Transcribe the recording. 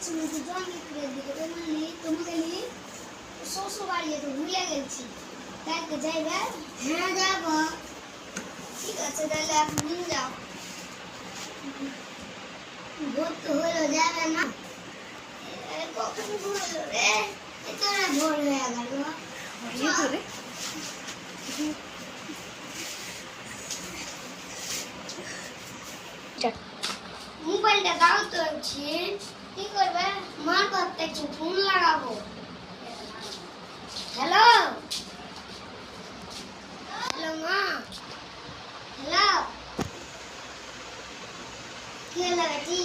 যাচ্ছি নাকি জঙ্গিপুরের দিকে তোমাকে নিয়ে শ্বশুর বাড়ি যেতে ভুলে গেছি কালকে যাইবে হ্যাঁ যাব ঠিক আছে তাহলে এখন যাও ভোর তো হলো যাবে না কখন হলো রে তোরা ভোর হয়ে গেল ধরে মোবাইলটা দাও তো কি করবে মা করতে একটু ফোন লাগাবো হ্যালো হ্যালো মা হ্যালো কি লাগাচ্ছি